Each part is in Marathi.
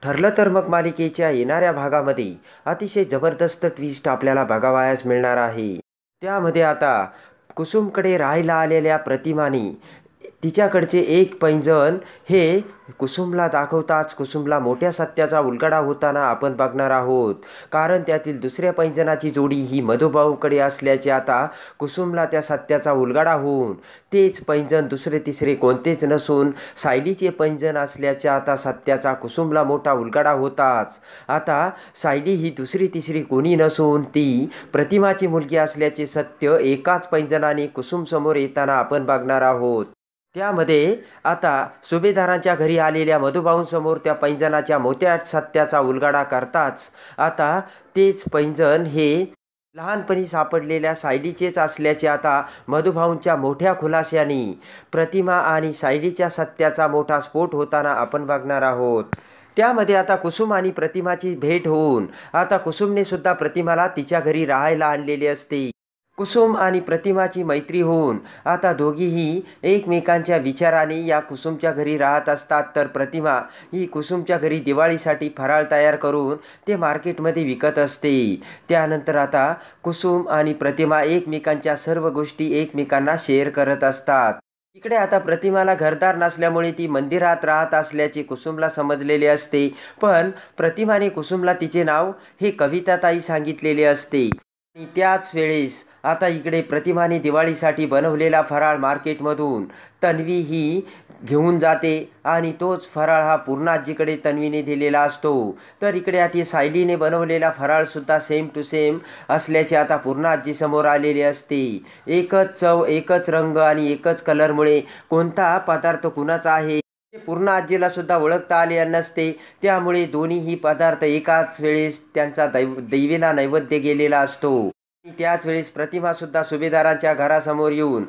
ठरलं तर मग मालिकेच्या येणाऱ्या भागामध्ये अतिशय जबरदस्त ट्विस्ट आपल्याला बघावयास मिळणार आहे. त्यामध्ये आता कुसुमकडे राहायला आलेल्या प्रतिमाने तिच्याकडचे एक पैंजण हे कुसुमला दाखवताच कुसुमला मोठ्या सत्याचा उलगडा होताना आपण बघणार आहोत. कारण त्यातील दुसऱ्या पैंजणाची जोडी ही मधुभाऊकडे असल्याचे आता कुसुमला त्या सत्याचा उलगडा होऊन तेच पैंजण दुसरे तिसरे कोणतेच नसून सायलीचे पैंजण असल्याचे आता सत्याचा कुसुमला मोठा उलगडा होताच आता सायली ही दुसरी तिसरी कोणी नसून ती प्रतिमाची मुलगी असल्याचे सत्य एकाच पैंजणाने कुसुमसमोर येताना आपण बघणार आहोत. त्यामध्ये आता सुभेदारांच्या घरी आलेल्या मधुभाऊंसमोर त्या पैंजणाच्या मोठ्या सत्याचा उलगडा करताच आता तेच पैंजण हे लहानपणी सापडलेल्या सायलीचेच असल्याचे आता मधुभाऊंच्या मोठ्या खुलाशाने प्रतिमा आणि सायलीच्या सत्याचा मोठा स्फोट होताना आपण बघणार आहोत. त्यामध्ये आता कुसुम आणि प्रतिमाची भेट होऊन आता कुसुमने सुद्धा प्रतिमाला तिच्या घरी राहायला आणलेले असते. कुसुम आणि प्रतिमाची मैत्री होऊन आता दोघीही एकमेकांच्या विचाराने या कुसुमच्या घरी राहत असतात. तर प्रतिमा ही कुसुमच्या घरी दिवाळीसाठी फराळ तयार करून ते मार्केटमध्ये विकत असते. त्यानंतर आता कुसुम आणि प्रतिमा एकमेकांच्या सर्व गोष्टी एकमेकांना शेअर करत असतात. इकडे आता प्रतिमाला घरदार नसल्यामुळे ती मंदिरात राहत असल्याचे कुसुमला समजलेले असते. पण प्रतिमाने कुसुमला तिचे नाव हे कविताताई सांगितलेले असते. आणि त्याच वेळेस आता इकडे प्रतिमाने दिवाळीसाठी बनवलेला फराळ मार्केटमधून तन्वी ही घेऊन जाते आणि तोच फराळ हा पूर्णाजीकडे तन्वीने दिलेला असतो. तर इकडे आता सायलीने बनवलेला फराळसुद्धा सेम टू सेम असल्याचे आता पूर्णाजी समोर आलेले असते. एकच चव, एकच रंग आणि एकच कलरमुळे कोणता पदार्थ कुणाचा आहे पूर्ण आजीला सुद्धा ओळखता आले नसते. त्यामुळे दोन्हीही पदार्थ एकाच वेळेस त्यांचा दैवीला नैवेद्य गेलेला असतो. त्याच वेळेस प्रतिमा सुद्धा सुभेदारांच्या घरासमोर येऊन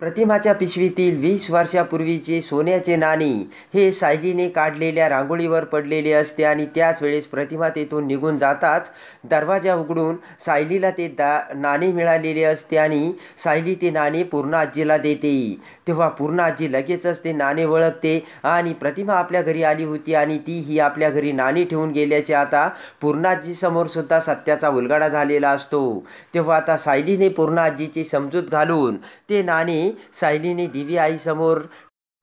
प्रतिमाच्या पिशवीतील 20 वर्षापूर्वीचे सोन्याचे नाणे हे सायलीने काढलेल्या रांगोळीवर पडलेले असते. आणि त्याच वेळेस प्रतिमा तेथून निघून जाताच दरवाजा उघडून सायलीला ते नाणे मिळालेले असते आणि सायली ते नाणे पूर्ण आजीला देते. तेव्हा पूर्ण आजी लगेचच ते नाणे ओळखते आणि प्रतिमा आपल्या घरी आली होती आणि ती ही आपल्या घरी नाणे ठेवून गेल्याचे आता पूर्ण आजीसमोर सुद्धा सत्याचा उलगडा झालेला असतो. तेव्हा आता सायलीने पूर्ण आजीची समजूत घालून ते नाणे सायलीने दिवी आईसमोर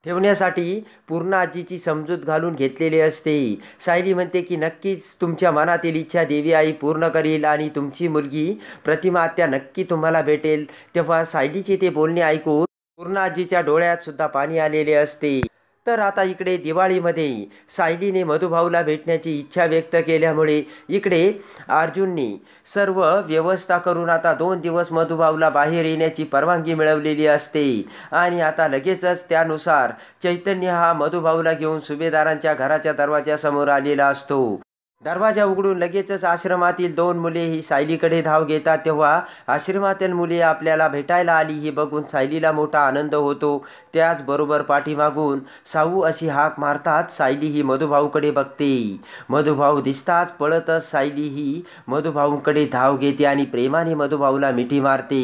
ठेवण्यासाठी पूर्ण आजीची समजूत घालून घेतलेले असते. सायली म्हणते की नक्कीच तुमच्या मनातील इच्छा देवी आई पूर्ण करील आणि तुमची मुलगी प्रतिमा आत्या नक्की तुम्हाला भेटेल. तेव्हा सायलीचे ते बोलणे ऐकून पूर्ण आजीच्या डोळ्यात सुद्धा पाणी आलेले असते. तर आता इकडे दिवाळीमध्ये सायलीने मधुभाऊला भेटण्याची इच्छा व्यक्त केल्यामुळे इकडे अर्जुनने सर्व व्यवस्था करून आता 2 दिवस मधुभाऊला बाहेर येण्याची परवानगी मिळवलेली असते. आणि आता लगेचच त्यानुसार चैतन्य हा मधुभाऊला घेऊन सुभेदारांच्या घराच्या दरवाजासमोर आलेला असतो. दरवाजा उघडून लगेचच आश्रमातील 2 मुले ही सायलीकडे धाव घेतात. तेव्हा आश्रमातील मुले आपल्याला भेटायला आली हे बघून सायलीला मोठा आनंद होतो. त्याचबरोबर पाठीमागून साऊ अशी हाक मारतात सायली ही मधुभाऊकडे बघते. मधुभाऊ दिसताच पळतच सायली ही मधुभाऊकडे धाव घेते आणि प्रेमाने मधुभाऊला मिठी मारते.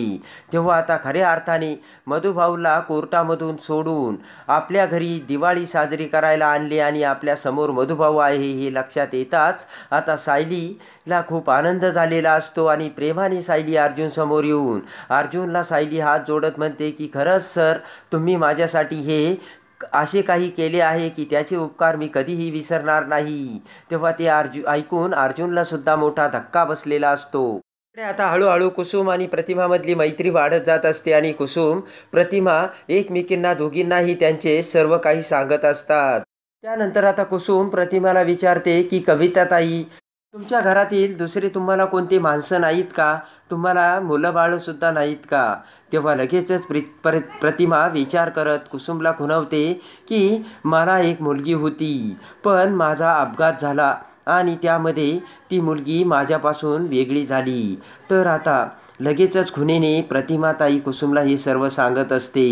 तेव्हा आता खऱ्या अर्थाने मधुभाऊला कोर्टामधून सोडून आपल्या घरी दिवाळी साजरी करायला आणले आणि आपल्या समोर मधुभाऊ आहे हे लक्षात येताच आता सायलीला खूप आनंद झालेला असतो. आणि प्रेमाने सायली अर्जुन समोर येऊन अर्जुनला सायली हात जोडत म्हणते की खरंच सर, तुम्ही माझ्यासाठी हे असे काही केले आहे की त्याचे उपकार मी कधीही विसरणार नाही. तेव्हा ते ऐकून अर्जुनला सुद्धा मोठा धक्का बसलेला असतो. आता हळूहळू कुसुम आणि प्रतिमामधली मैत्री वाढत जात असते आणि कुसुम प्रतिमा एकमेकींना दोघींनाही त्यांचे सर्व काही सांगत असतात. त्यानंतर आता कुसुम प्रतिमाला विचारते की कविताताई, तुमच्या घरातील दुसरे तुम्हाला कोणते माणसं नाहीत का? तुम्हाला मुलं बाळंसुद्धा नाहीत का? तेव्हा लगेचच प्रतिमा विचार करत कुसुमला खुणवते की मला एक मुलगी होती, पण माझा अपघात झाला आणि त्यामध्ये ती मुलगी माझ्यापासून वेगळी झाली. तर आता लगेचच खुणेने प्रतिमाताई कुसुमला हे सर्व सांगत असते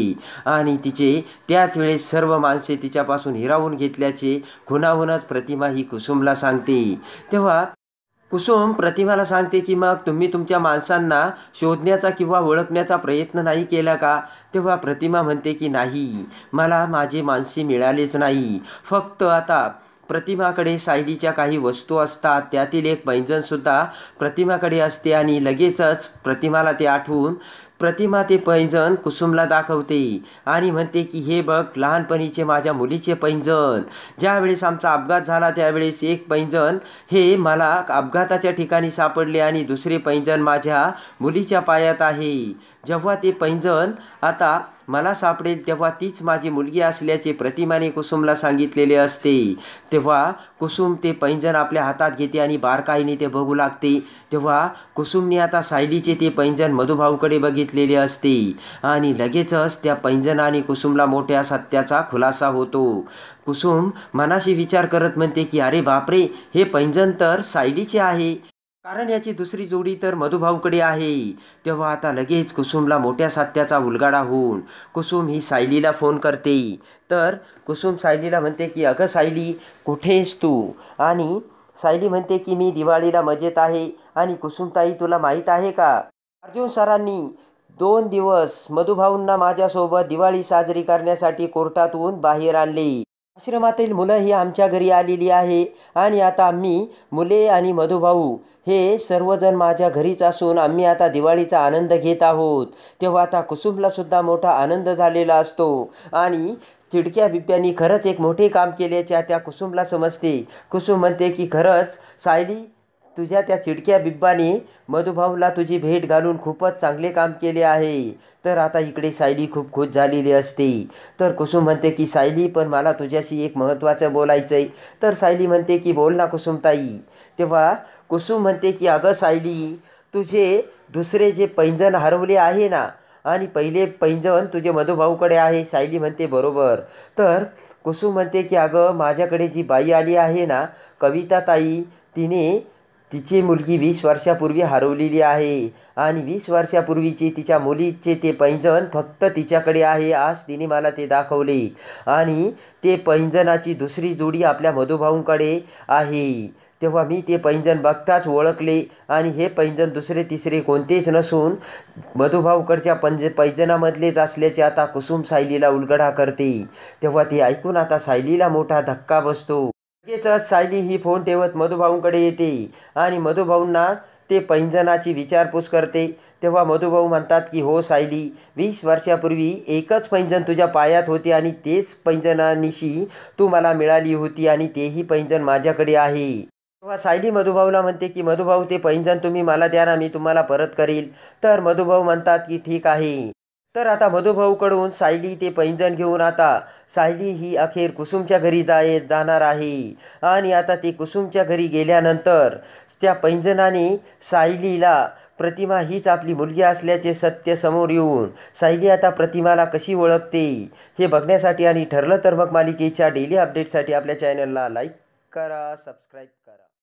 आणि तिचे त्याच वेळेस सर्व माणसे तिच्यापासून हिरावून घेतल्याचे खुणावूनच प्रतिमा ही कुसुमला सांगते. तेव्हा कुसुम प्रतिमाला सांगते की मग तुम्ही तुमच्या माणसांना शोधण्याचा किंवा ओळखण्याचा प्रयत्न नाही केला का? तेव्हा प्रतिमा म्हणते की नाही, मला माझे माणसे मिळालेच नाही. फक्त आता प्रतिमाकडे सायलीच्या काही वस्तू असतात, त्यातील एक पैंजणसुद्धा प्रतिमाकडे असते आणि लगेचच प्रतिमाला ते आठवून प्रतिमा ते पैंजण कुसुमला दाखवते आणि म्हणते की हे बघ, लहानपणीचे माझ्या मुलीचे पैंजण. ज्यावेळेस आमचा अपघात झाला त्यावेळेस एक पैंजण हे मला अपघाताच्या ठिकाणी सापडले आणि दुसरे पैंजण माझ्या मुलीच्या पायात आहे. जेव्हा ते पैंजण आता मला सापडेल तेव्हा तीच माझी मुलगी असल्याचे प्रतिमाने कुसुमला सांगितलेले असते. तेव्हा कुसुम ते पैंजण आपल्या हातात घेते आणि बारकाईने ते बघू लागते. तेव्हा कुसुमने आता सायलीचे ते पैंजण मधुभाऊकडे बघितलेले असते आणि लगेचच त्या पैंजणाने कुसुमला मोठ्या सत्याचा खुलासा होतो. कुसुम मनाशी विचार करत म्हणते की अरे बापरे, हे पैंजण तर सायलीचे आहे, कारण याची दुसरी जोडी तर मधुभाऊकडे आहे. तेव्हा आता लगेच कुसुमला मोठ्या सत्याचा उलगडा होऊन कुसुम ही सायलीला फोन करते. तर कुसुम सायलीला म्हणते की अगं सायली, कुठे आहेस तू? आणि सायली म्हणते की मी दिवाळीला मजेत आहे. आणि कुसुमताई, तुला माहीत आहे का, अर्जुन सरांनी 2 दिवस मधुभाऊंना माझ्यासोबत दिवाळी साजरी करण्यासाठी कोर्टातून बाहेर आणले. आश्रमातील मुलं ही आमच्या घरी आलेली आहे आणि आता आम्ही मुले आणि मधुभाऊ हे सर्वजण माझ्या घरीच असून आम्ही आता दिवाळीचा आनंद घेत आहोत. तेव्हा आता कुसुमला सुद्धा मोठा आनंद झालेला असतो आणि चिडक्या बिब्ब्यांनी खरंच एक मोठे काम केल्याच्या त्या कुसुमला समजते. कुसुम म्हणते की खरंच सायली, तुझ्या त्या चिडक्या बिब्बाने मधुभाऊला तुझी भेट घालून खूपच चांगले काम केले आहे. तर आता इकडे सायली खूप खुश झालेली असते. तर कुसुम म्हणते की सायली, पण मला तुझ्याशी एक महत्त्वाचं बोलायचं आहे. तर सायली म्हणते की बोल ना कुसुमताई. तेव्हा कुसुम म्हणते की अगं सायली, तुझे दुसरे जे पैंजण हरवले आहे ना, आणि पहिले पैंजण तुझे मधुभाऊकडे आहे. सायली म्हणते बरोबर. तर कुसुम म्हणते की अगं, माझ्याकडे जी बाई आली आहे ना, कविता ताई, तिने तिची मुलगी 20 वर्षापूर्वी हरवलेली आहे आणि 20 वर्षापूर्वीची तिच्या मुलीचे ते पैंजण फक्त तिच्याकडे आहे. आज तिने मला ते दाखवले आणि ते पैंजणाची दुसरी जोडी आपल्या मधुभाऊंकडे आहे. तेव्हा मी ते पैंजण बघताच ओळखले आणि हे पैंजण दुसरे तिसरे कोणतेच नसून मधुभाऊकडच्या पैंजणामधलेच असल्याचे आता कुसुम सायलीला उलगडा करते. तेव्हा ते ऐकून आता सायलीला मोठा धक्का बसतो. लगेचच सायली ही फोन ठेवत मधुभाऊंकडे येते आणि मधुभाऊंना ते पैंजणाची विचारपूस करते. तेव्हा मधुभाऊ म्हणतात की हो सायली, 20 वर्षापूर्वी एकच पैंजण तुझ्या पायात होते आणि तेच पैंजणानिशी तू मला मिळाली होती आणि तेही पैंजण माझ्याकडे आहे. तेव्हा सायली मधुभाऊला म्हणते की मधुभाऊ, ते पैंजण तुम्ही मला द्या ना, मी तुम्हाला परत करील. तर मधुभाऊ म्हणतात की ठीक आहे. तर आता मधुभाऊकडून सायली ते पैंजण घेऊन आता सायली ही अखेर कुसुमच्या घरी जाणार आहे आणि आता ते कुसुमच्या घरी गेल्यानंतर त्या पैंजणाने सायलीला प्रतिमा हीच आपली मुलगी असल्याचे सत्य समोर येऊन सायली आता प्रतिमाला कशी ओळखते हे बघण्यासाठी आणि ठरलं तर मग मालिकेच्या डेली अपडेटसाठी आपल्या चॅनलला लाईक करा, सबस्क्राईब करा.